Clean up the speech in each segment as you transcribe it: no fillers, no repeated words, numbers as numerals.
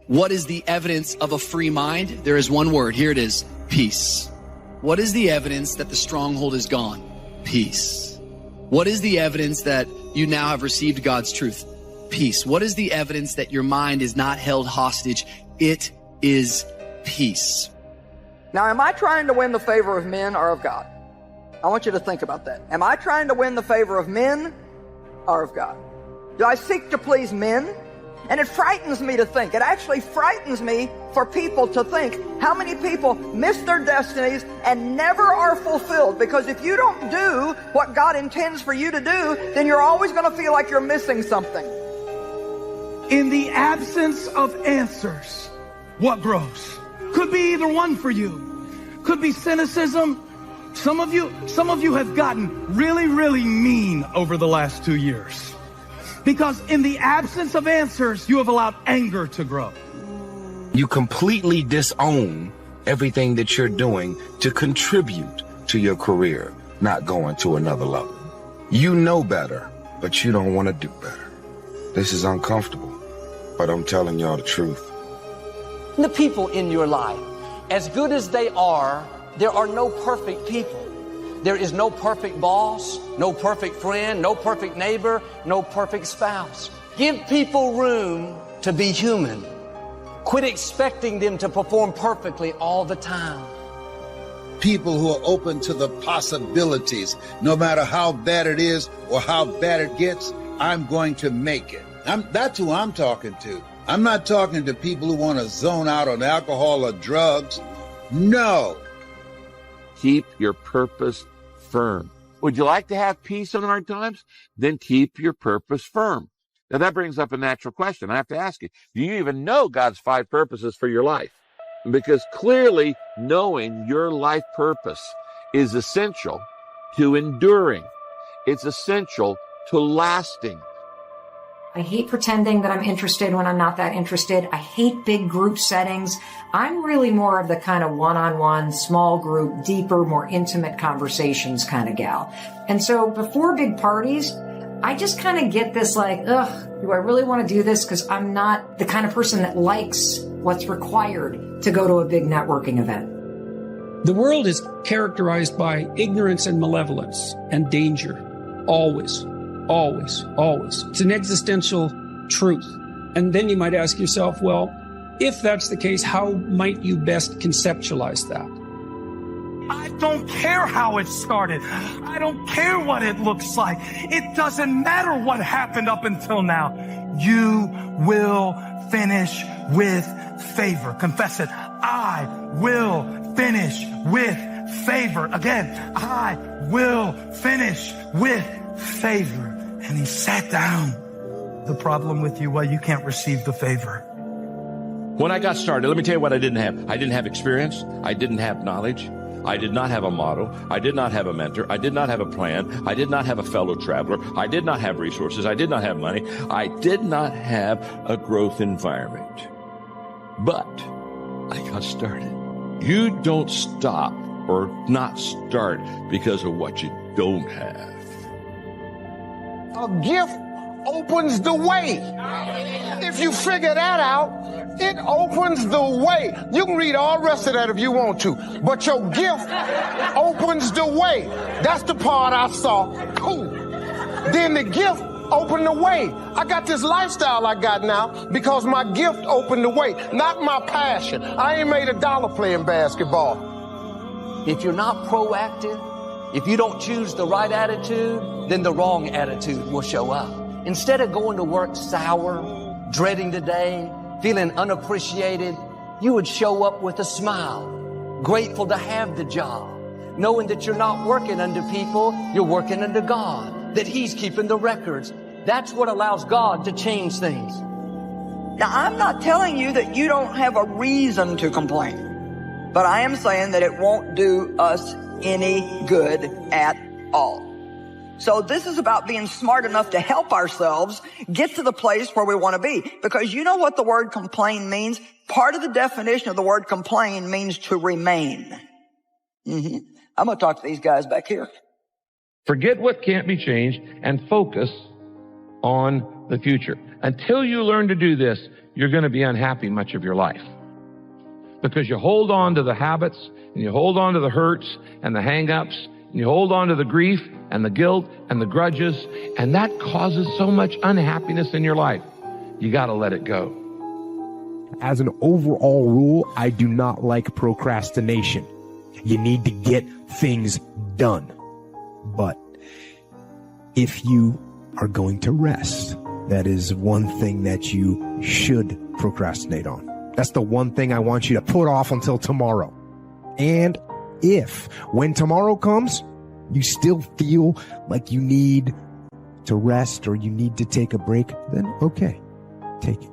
What is the evidence of a free mind? There is one word. Here it is: peace. What is the evidence that the stronghold is gone? Peace. What is the evidence that you now have received God's truth? Peace. What is the evidence that your mind is not held hostage? It is peace. Now, am I trying to win the favor of men or of God? I want you to think about that. Am I trying to win the favor of men or of God? Do I seek to please men? And it frightens me to think. It actually frightens me for people to think how many people miss their destinies and never are fulfilled. Because if you don't do what God intends for you to do, then you're always going to feel like you're missing something. In the absence of answers, what grows? Could be either one for you. Could be cynicism. Some of you have gotten really, really mean over the last 2 years. Because in the absence of answers, you have allowed anger to grow. You completely disown everything that you're doing to contribute to your career, not going to another level. You know better, but you don't want to do better. This is uncomfortable, but I'm telling y'all the truth. The people in your life, as good as they are, there are no perfect people. There is no perfect boss, no perfect friend, no perfect neighbor, no perfect spouse. Give people room to be human. Quit expecting them to perform perfectly all the time. People who are open to the possibilities, no matter how bad it is or how bad it gets, I'm going to make it. That's who I'm talking to. I'm not talking to people who want to zone out on alcohol or drugs. No. Keep your purpose firm. Would you like to have peace in hard times? Then keep your purpose firm. Now that brings up a natural question. I have to ask you, do you even know God's 5 purposes for your life? Because clearly knowing your life purpose is essential to enduring. It's essential to lasting. I hate pretending that I'm interested when I'm not that interested. I hate big group settings. I'm really more of the kind of one-on-one, small group, deeper, more intimate conversations kind of gal. And so before big parties, I just kind of get this like, ugh, do I really want to do this? Because I'm not the kind of person that likes what's required to go to a big networking event. The world is characterized by ignorance and malevolence and danger. Always. Always, always. It's an existential truth. And then you might ask yourself, well, if that's the case, how might you best conceptualize that? I don't care how it started. I don't care what it looks like. It doesn't matter what happened up until now. You will finish with favor. Confess it. I will finish with favor. Again, I will finish with favor. And he sat down. The problem with you, well, you can't receive the favor. When I got started, let me tell you what I didn't have. I didn't have experience. I didn't have knowledge. I did not have a model. I did not have a mentor. I did not have a plan. I did not have a fellow traveler. I did not have resources. I did not have money. I did not have a growth environment. But I got started. You don't stop or not start because of what you don't have. A gift opens the way. If you figure that out, it opens the way. You can read all the rest of that if you want to, but your gift opens the way. That's the part I saw. Cool. Then the gift opened the way. I got this lifestyle I got now because my gift opened the way, not my passion. I ain't made $1 playing basketball. If you're not proactive, if you don't choose the right attitude, then the wrong attitude will show up. Instead of going to work sour, dreading the day, feeling unappreciated, you would show up with a smile, grateful to have the job, knowing that you're not working under people, you're working under God, that He's keeping the records. That's what allows God to change things. Now, I'm not telling you that you don't have a reason to complain, but I am saying that it won't do us any good at all. So this is about being smart enough to help ourselves get to the place where we want to be. Because you know what the word complain means? Part of the definition of the word complain means to remain. I'm going to talk to these guys back here. Forget what can't be changed and focus on the future. Until you learn to do this, you're going to be unhappy much of your life. Because you hold on to the habits, and you hold on to the hurts and the hang-ups, and you hold on to the grief and the guilt and the grudges, and that causes so much unhappiness in your life. You got to let it go. As an overall rule, I do not like procrastination. You need to get things done. But if you are going to rest, that is one thing that you should procrastinate on. That's the one thing I want you to put off until tomorrow. And if, when tomorrow comes, you still feel like you need to rest or you need to take a break, then okay, take it.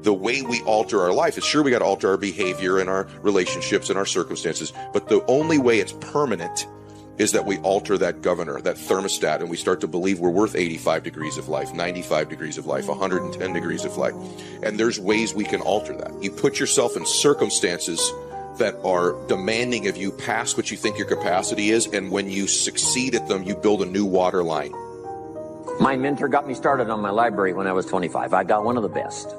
The way we alter our life is, sure, we got to alter our behavior and our relationships and our circumstances, but the only way it's permanent is that we alter that governor, that thermostat, and we start to believe we're worth 85 degrees of life, 95 degrees of life, 110 degrees of life. And there's ways we can alter that. You put yourself in circumstances that are demanding of you past what you think your capacity is, and when you succeed at them, you build a new water line. My mentor got me started on my library when I was 25. I got one of the best.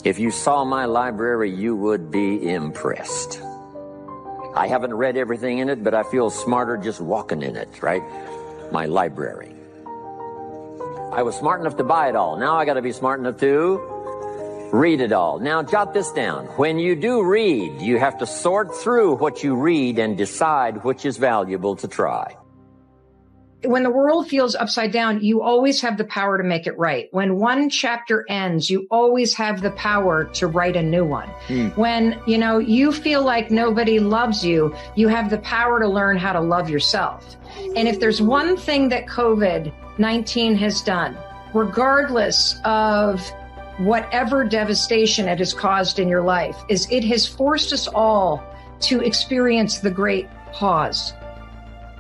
If you saw my library, you would be impressed. I haven't read everything in it, but I feel smarter just walking in it, right? My library. I was smart enough to buy it all. Now I got to be smart enough to read it all. Now jot this down. When you do read, you have to sort through what you read and decide which is valuable to try. When the world feels upside down, you always have the power to make it right. When one chapter ends, you always have the power to write a new one. When, you feel like nobody loves you, you have the power to learn how to love yourself. And if there's one thing that COVID-19 has done, regardless of whatever devastation it has caused in your life, is it has forced us all to experience the great pause.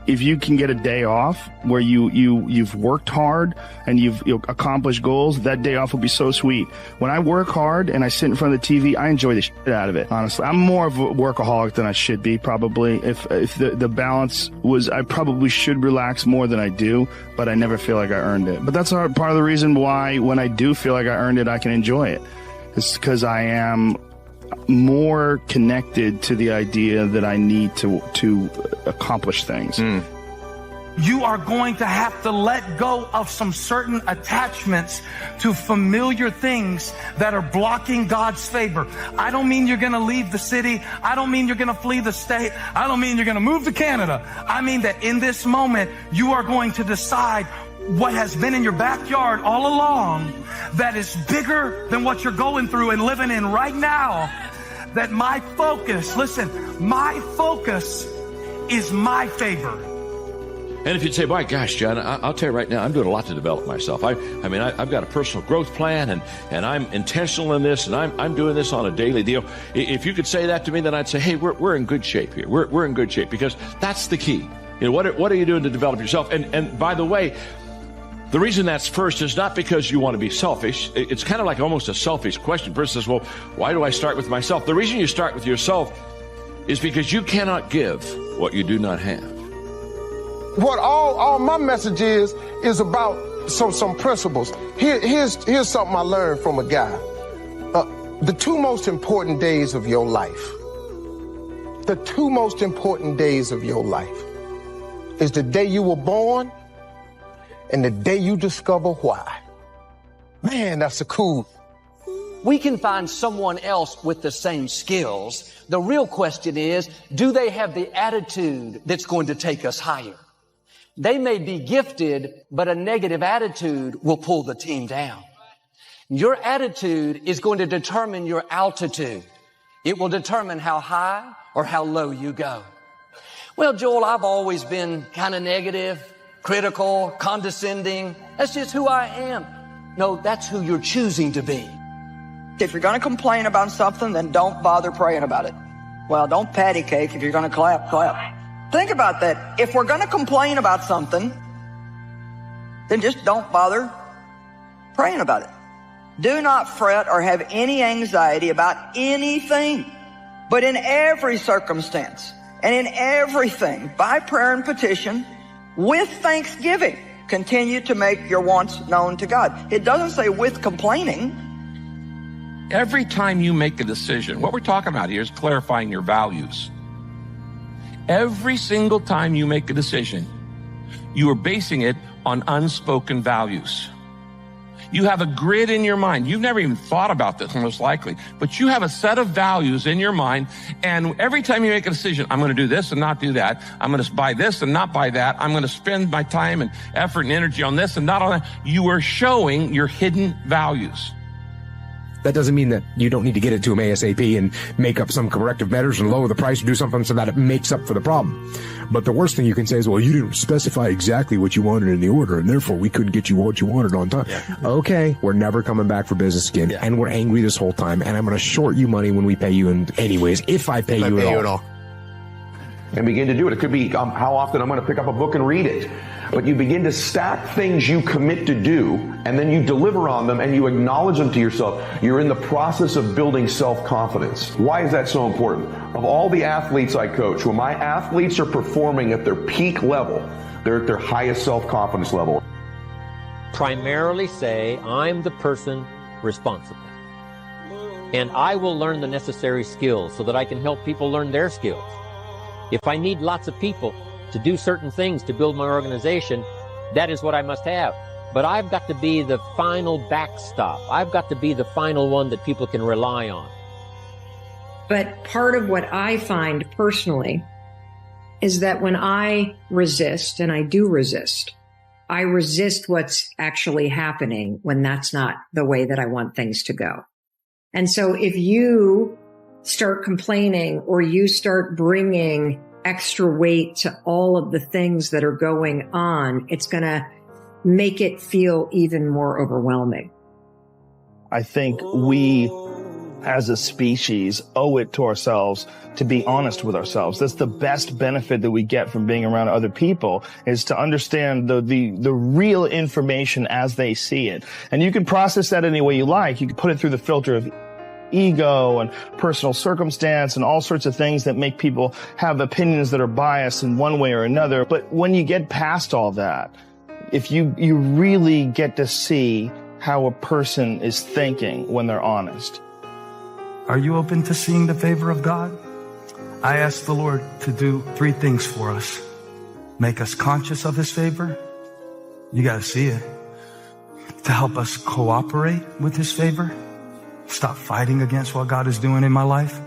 If you can get a day off where you've worked hard and you've accomplished goals, that day off will be so sweet. When I work hard and I sit in front of the TV, I enjoy the shit out of it, honestly. I'm more of a workaholic than I should be, probably. If the balance was, I probably should relax more than I do, but I never feel like I earned it. But that's part of the reason why when I do feel like I earned it, I can enjoy it. It's because I am more connected to the idea that I need to accomplish things. You are going to have to let go of some certain attachments to familiar things that are blocking God's favor. I don't mean you're going to leave the city. I don't mean you're going to flee the state. I don't mean you're going to move to Canada. I mean that in this moment, you are going to decide what has been in your backyard all along that is bigger than what you're going through and living in right now. That my focus, listen, my focus is my favor. And if you'd say, my gosh, John, I'll tell you right now, I'm doing a lot to develop myself. I've got a personal growth plan, and I'm intentional in this, and I'm doing this on a daily deal. If you could say that to me, then I'd say, hey, we're in good shape here. We're in good shape, because that's the key. What are you doing to develop yourself? And by the way, the reason that's first is not because you want to be selfish. It's kind of like almost a selfish question. The person says, well, why do I start with myself? The reason you start with yourself is because you cannot give what you do not have. What all my message is about some principles. Here's something I learned from a guy. The two most important days of your life, the two most important days of your life is the day you were born and the day you discover why. Man, that's a cool. We can find someone else with the same skills. The real question is, do they have the attitude that's going to take us higher? They may be gifted, but a negative attitude will pull the team down. Your attitude is going to determine your altitude. It will determine how high or how low you go. Well, Joel, I've always been kind of negative, critical, condescending. That's just who I am. No, that's who you're choosing to be. If you're going to complain about something, then don't bother praying about it. Well, don't patty cake. If you're going to clap, clap. Think about that. If we're going to complain about something, then just don't bother praying about it. Do not fret or have any anxiety about anything, but in every circumstance and in everything, by prayer and petition, with thanksgiving, continue to make your wants known to God. It doesn't say with complaining. Every time you make a decision, what we're talking about here is clarifying your values. Every single time you make a decision, you are basing it on unspoken values. You have a grid in your mind. You've never even thought about this, most likely, but you have a set of values in your mind. And every time you make a decision, I'm going to do this and not do that. I'm going to buy this and not buy that. I'm going to spend my time and effort and energy on this and not on that. You are showing your hidden values. That doesn't mean that you don't need to get it to them ASAP and make up some corrective measures and lower the price or do something so that it makes up for the problem. But the worst thing you can say is, well, you didn't specify exactly what you wanted in the order, and therefore we couldn't get you what you wanted on time. Yeah. Okay, we're never coming back for business again, and we're angry this whole time, and I'm going to short you money when we pay you anyways, if I pay you at all. And begin to do it. It could be how often I'm going to pick up a book and read it. But you begin to stack things you commit to do, and then you deliver on them, and you acknowledge them to yourself. You're in the process of building self-confidence. Why is that so important? Of all the athletes I coach, when my athletes are performing at their peak level, they're at their highest self-confidence level. Primarily say, I'm the person responsible. And I will learn the necessary skills so that I can help people learn their skills. If I need lots of people to do certain things to build my organization, that is what I must have. But I've got to be the final backstop. I've got to be the final one that people can rely on. But part of what I find personally is that when I resist, and I do resist, I resist what's actually happening when that's not the way that I want things to go. And so if you start complaining or you start bringing extra weight to all of the things that are going on, it's going to make it feel even more overwhelming. I think we, as a species, owe it to ourselves to be honest with ourselves. That's the best benefit that we get from being around other people, is to understand the real information as they see it. And you can process that any way you like. You can put it through the filter of ego and personal circumstance and all sorts of things that make people have opinions that are biased in one way or another. But when you get past all that, if you really get to see how a person is thinking when they're honest. Are you open to seeing the favor of God? I asked the Lord to do 3 things for us. Make us conscious of his favor. You got to see it. To help us cooperate with his favor. Stop fighting against what God is doing in my life.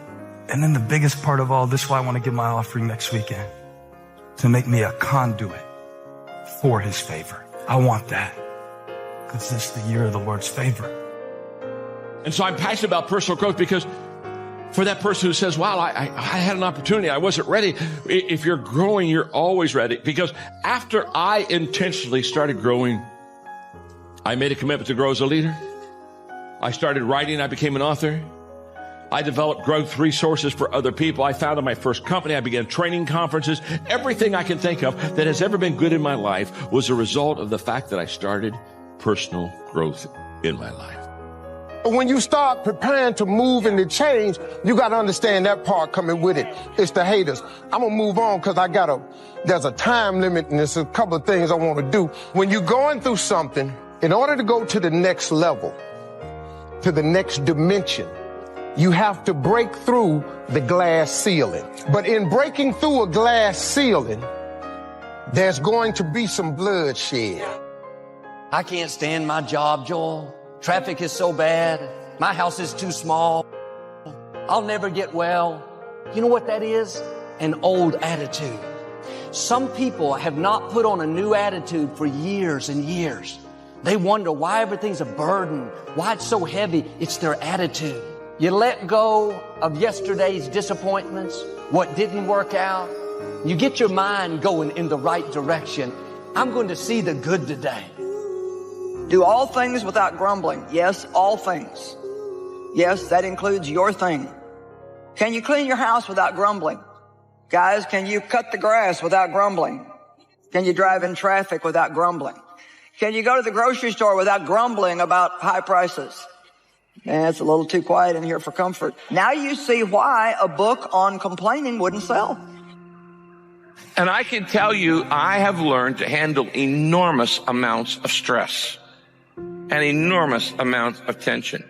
And then the biggest part of all this is why I want to give my offering next weekend. To make me a conduit for his favor. I want that. Because this is the year of the Lord's favor. And so I'm passionate about personal growth, because for that person who says, wow, I had an opportunity, I wasn't ready. If you're growing, you're always ready. Because after I intentionally started growing, I made a commitment to grow as a leader. I started writing. I became an author. I developed growth resources for other people. I founded my first company. I began training conferences. Everything I can think of that has ever been good in my life was a result of the fact that I started personal growth in my life. When you start preparing to move and to change, you got to understand that part coming with it. It's the haters. I'm going to move on because there's a time limit, and there's a couple of things I want to do. When you're going through something, in order to go to the next level, to the next dimension, you have to break through the glass ceiling. But in breaking through a glass ceiling, there's going to be some bloodshed. I can't stand my job, Joel. Traffic is so bad. My house is too small. I'll never get well. You know what that is? An old attitude. Some people have not put on a new attitude for years and years. They wonder why everything's a burden, why it's so heavy. It's their attitude. You let go of yesterday's disappointments, what didn't work out. You get your mind going in the right direction. I'm going to see the good today. Do all things without grumbling. Yes, all things. Yes, that includes your thing. Can you clean your house without grumbling? Guys, can you cut the grass without grumbling? Can you drive in traffic without grumbling? Can you go to the grocery store without grumbling about high prices? Man, it's a little too quiet in here for comfort. Now you see why a book on complaining wouldn't sell. And I can tell you, I have learned to handle enormous amounts of stress and enormous amounts of tension.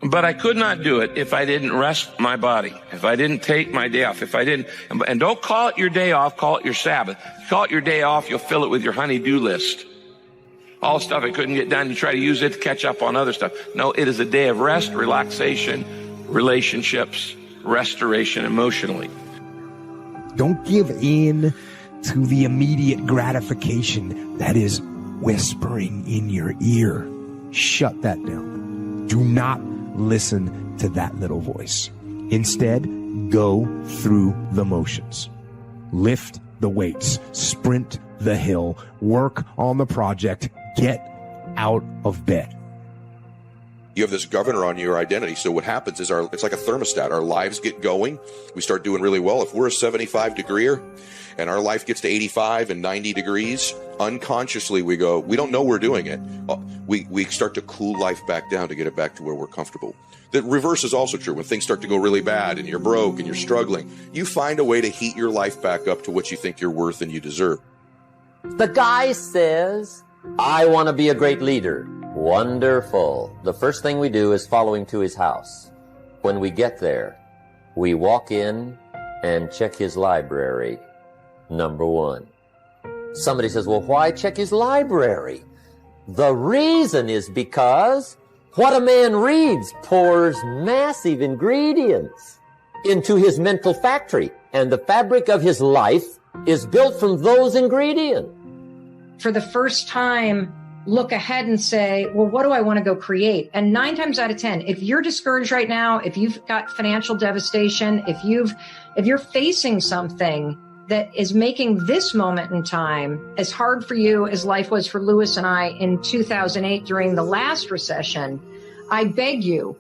But I could not do it if I didn't rest my body, if I didn't take my day off, if I didn't, and don't call it your day off, call it your Sabbath. Call it your day off, you'll fill it with your honey-do list. All stuff I couldn't get done, you try to use it to catch up on other stuff. No, it is a day of rest, relaxation, relationships, restoration emotionally. Don't give in to the immediate gratification that is whispering in your ear. Shut that down. Do not listen to that little voice. Instead, go through the motions. Lift the weights, sprint the hill, work on the project, get out of bed. You have this governor on your identity. So what happens is it's like a thermostat. Our lives get going. We start doing really well. If we're a 75 degreer and our life gets to 85 and 90 degrees, unconsciously we go, we don't know we're doing it. We start to cool life back down to get it back to where we're comfortable. The reverse is also true. When things start to go really bad and you're broke and you're struggling, you find a way to heat your life back up to what you think you're worth and you deserve. The guy says, I want to be a great leader. Wonderful. The first thing we do is follow him to his house. When we get there, we walk in and check his library. Number one. Somebody says, well, why check his library? The reason is because what a man reads pours massive ingredients into his mental factory, and the fabric of his life is built from those ingredients. For the first time, look ahead and say, well, what do I want to go create? And 9 times out of 10, if you're discouraged right now, if you've got financial devastation, if you're facing something that is making this moment in time as hard for you as life was for Lewis and I in 2008 during the last recession, I beg you,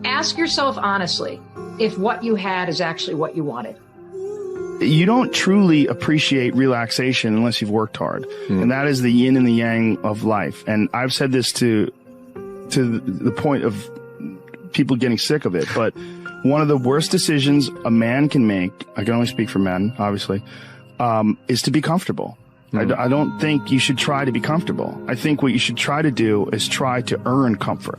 ask yourself honestly if what you had is actually what you wanted. You don't truly appreciate relaxation unless you've worked hard. And that is the yin and the yang of life. And I've said this to the point of people getting sick of it. But one of the worst decisions a man can make, I can only speak for men, obviously, is to be comfortable. I don't think you should try to be comfortable. I think what you should try to do is try to earn comfort.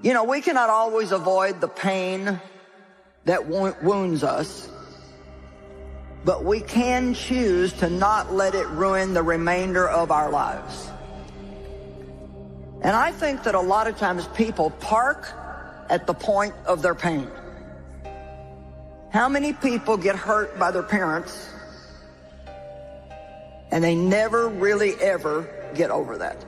You know, we cannot always avoid the pain that wounds us, but we can choose to not let it ruin the remainder of our lives. And I think that a lot of times people park at the point of their pain. How many people get hurt by their parents and they never really ever get over that?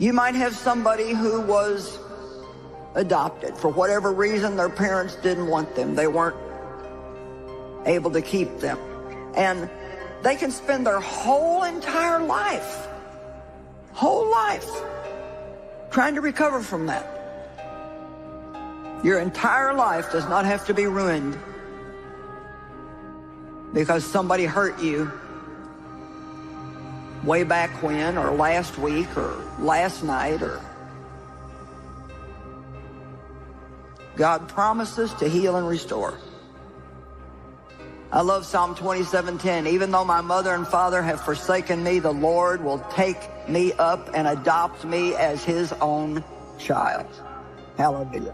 You might have somebody who was adopted. For whatever reason, their parents didn't want them. They weren't able to keep them. And they can spend their whole entire life, trying to recover from that. Your entire life does not have to be ruined because somebody hurt you way back when, or last week, or last night, or God promises to heal and restore. I love Psalm 27:10. Even though my mother and father have forsaken me, the Lord will take me up and adopt me as his own child. Hallelujah.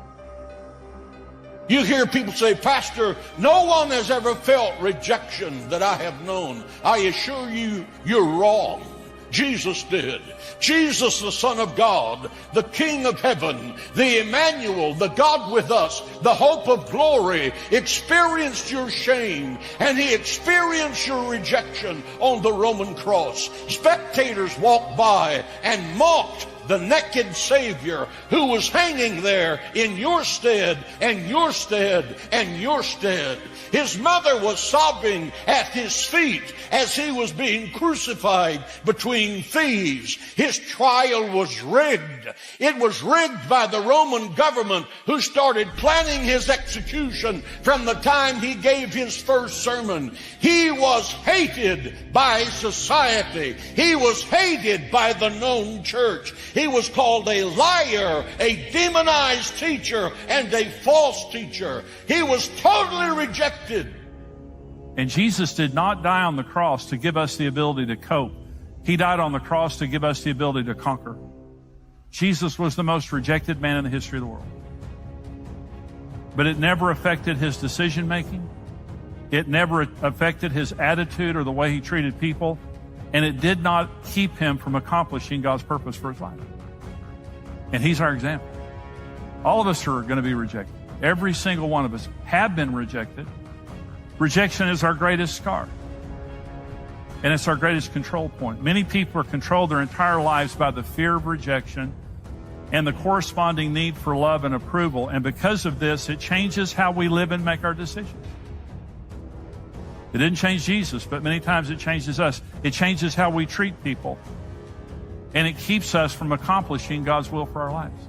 You hear people say, Pastor, no one has ever felt rejection that I have known. I assure you, you're wrong. Jesus did. Jesus, the Son of God, the King of heaven, the Emmanuel, the God with us, the hope of glory, experienced your shame, and he experienced your rejection on the Roman cross. Spectators walked by and mocked the naked Savior who was hanging there in your stead and your stead and your stead. His mother was sobbing at his feet as he was being crucified between thieves. His trial was rigged. It was rigged by the Roman government, who started planning his execution from the time he gave his first sermon. He was hated by society. He was hated by the known church. He was called a liar, a demonized teacher, and a false teacher. He was totally rejected. And Jesus did not die on the cross to give us the ability to cope. He died on the cross to give us the ability to conquer. Jesus was the most rejected man in the history of the world. But it never affected his decision making. It never affected his attitude or the way he treated people. And it did not keep him from accomplishing God's purpose for his life. And he's our example. All of us are going to be rejected. Every single one of us have been rejected. Rejection is our greatest scar. And it's our greatest control point. Many people are controlled their entire lives by the fear of rejection and the corresponding need for love and approval. And because of this, it changes how we live and make our decisions. It didn't change Jesus, but many times it changes us. It changes how we treat people. And it keeps us from accomplishing God's will for our lives.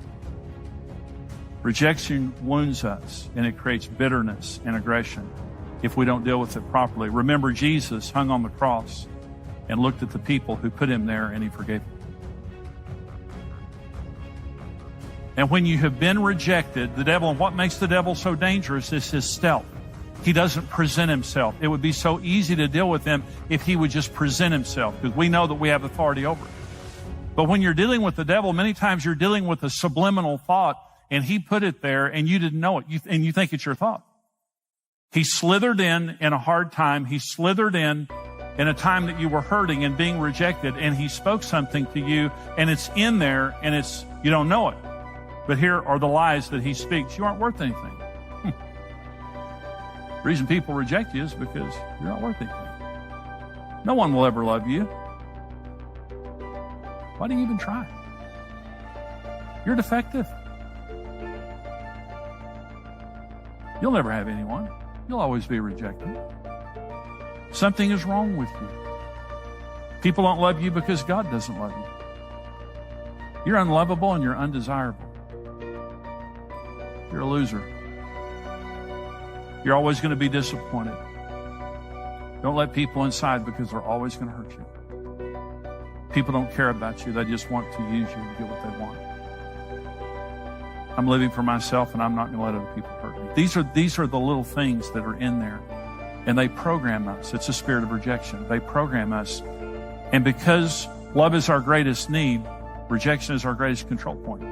Rejection wounds us, and it creates bitterness and aggression if we don't deal with it properly. Remember, Jesus hung on the cross and looked at the people who put him there, and he forgave them. And when you have been rejected, the devil, and what makes the devil so dangerous is his stealth. He doesn't present himself. It would be so easy to deal with him if he would just present himself, because we know that we have authority over it. But when you're dealing with the devil, many times you're dealing with a subliminal thought, and he put it there and you didn't know it, and you think it's your thought. He slithered in a hard time. He slithered in a time that you were hurting and being rejected, and he spoke something to you, and it's in there, and you don't know it. But here are the lies that he speaks. You aren't worth anything. The reason people reject you is because you're not worth anything. No one will ever love you. Why do you even try? You're defective. You'll never have anyone. You'll always be rejected. Something is wrong with you. People don't love you because God doesn't love you. You're unlovable and you're undesirable. You're a loser. You're always going to be disappointed. Don't let people inside, because they're always going to hurt you. People don't care about you. They just want to use you and get what they want. I'm living for myself, and I'm not going to let other people hurt me. These are the little things that are in there, and they program us. It's a spirit of rejection. They program us. And because love is our greatest need, rejection is our greatest control point.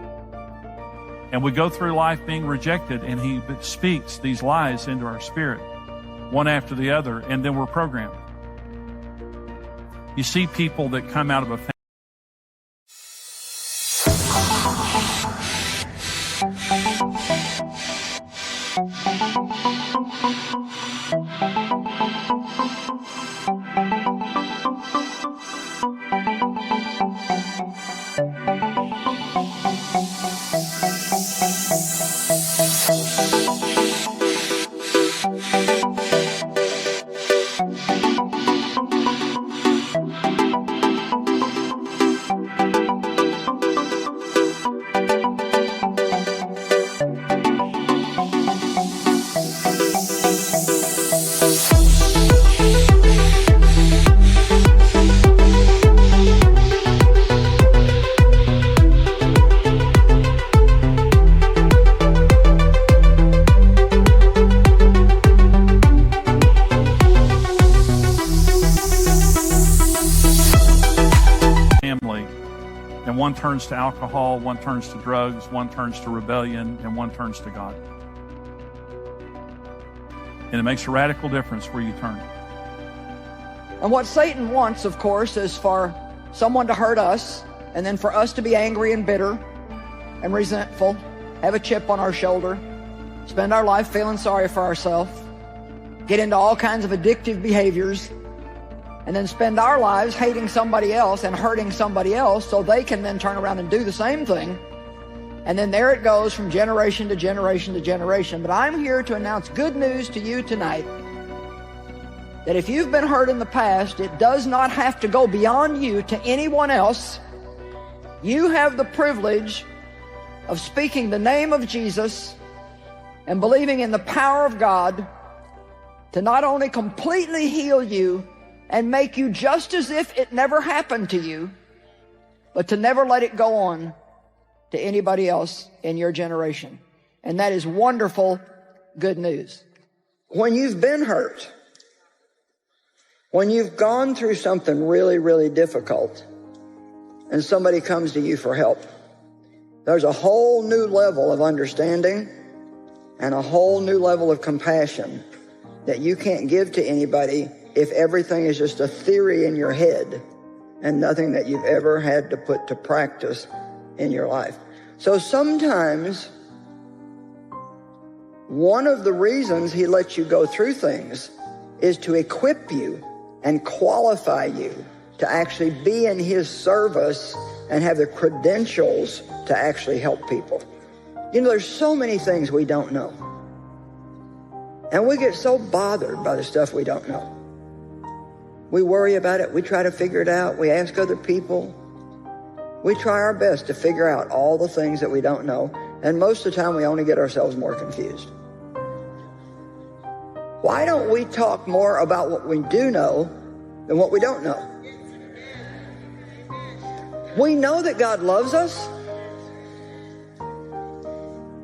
And we go through life being rejected, and he speaks these lies into our spirit, one after the other, and then we're programmed. You see people that come out of a family. One turns to alcohol, one turns to drugs, one turns to rebellion, and one turns to God. And it makes a radical difference where you turn. And what Satan wants, of course, is for someone to hurt us, and then for us to be angry and bitter and resentful, have a chip on our shoulder, spend our life feeling sorry for ourselves, get into all kinds of addictive behaviors, and then spend our lives hating somebody else and hurting somebody else so they can then turn around and do the same thing. And then there it goes from generation to generation to generation. But I'm here to announce good news to you tonight, that if you've been hurt in the past, it does not have to go beyond you to anyone else. You have the privilege of speaking the name of Jesus and believing in the power of God to not only completely heal you and make you just as if it never happened to you, but to never let it go on to anybody else in your generation. And that is wonderful good news. When you've been hurt, when you've gone through something really, really difficult, and somebody comes to you for help, there's a whole new level of understanding and a whole new level of compassion that you can't give to anybody if everything is just a theory in your head and nothing that you've ever had to put to practice in your life. So sometimes one of the reasons he lets you go through things is to equip you and qualify you to actually be in his service and have the credentials to actually help people. You know, there's so many things we don't know. And we get so bothered by the stuff we don't know. We worry about it. We try to figure it out. We ask other people. We try our best to figure out all the things that we don't know. And most of the time, we only get ourselves more confused. Why don't we talk more about what we do know than what we don't know? We know that God loves us.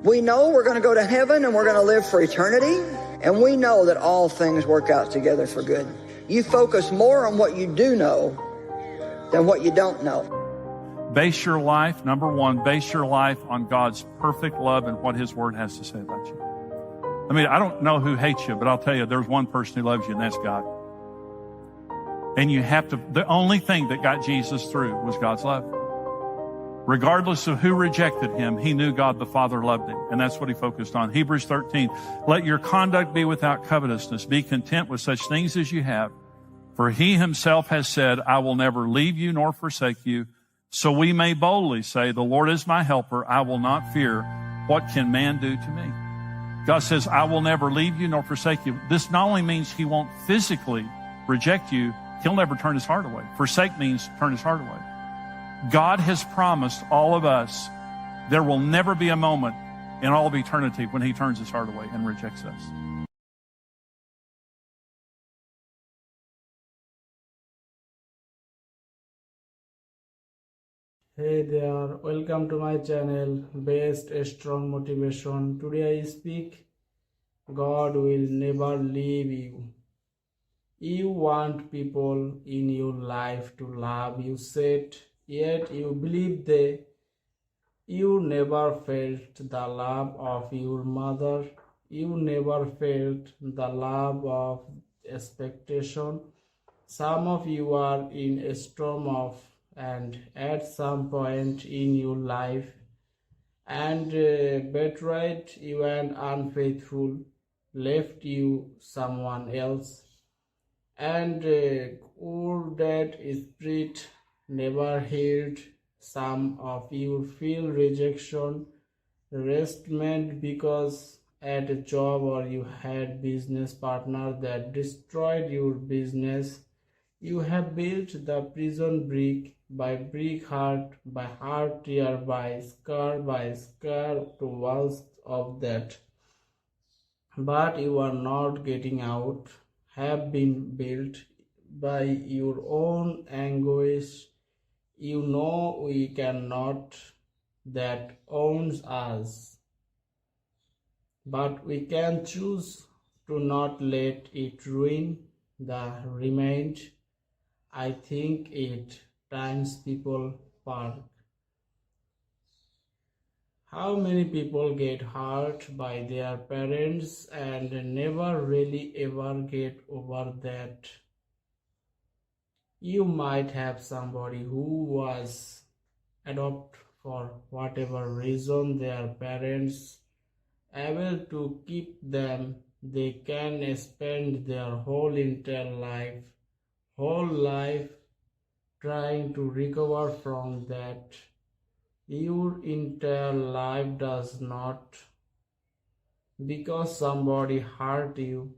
We know we're going to go to heaven and we're going to live for eternity. And we know that all things work out together for good. You focus more on what you do know than what you don't know. Base your life, number one, base your life on God's perfect love and what his word has to say about you. I mean, I don't know who hates you, but I'll tell you, there's one person who loves you, and that's God. And you have to, the only thing that got Jesus through was God's love. Regardless of who rejected him, he knew God the Father loved him. And that's what he focused on. Hebrews 13, let your conduct be without covetousness. Be content with such things as you have. For he himself has said, I will never leave you nor forsake you. So we may boldly say, the Lord is my helper. I will not fear. What can man do to me? God says, I will never leave you nor forsake you. This not only means he won't physically reject you, he'll never turn his heart away. Forsake means turn his heart away. God has promised all of us there will never be a moment in all of eternity when he turns his heart away and rejects us. Hey there, welcome to my channel, Best Strong Motivation. Today I speak, God will never leave you. You want people in your life to love you, yet you believe you never felt the love of your mother. You never felt the love of expectation. Some of you are in a storm of and at some point in your life and betrayed you and unfaithful, left you someone else, and all that spirit never healed. Some of you feel rejection, resentment because at a job or you had business partner that destroyed your business. You have built the prison brick by brick, heart by heart, tear by scar to walls of that. But you are not getting out, have been built by your own anguish. You know we cannot, that owns us. But we can choose to not let it ruin the remained. I think it times people park. How many people get hurt by their parents and never really ever get over that? You might have somebody who was adopted for whatever reason their parents able to keep them. They can spend their whole entire life trying to recover from that. Your entire life does not, because somebody hurt you,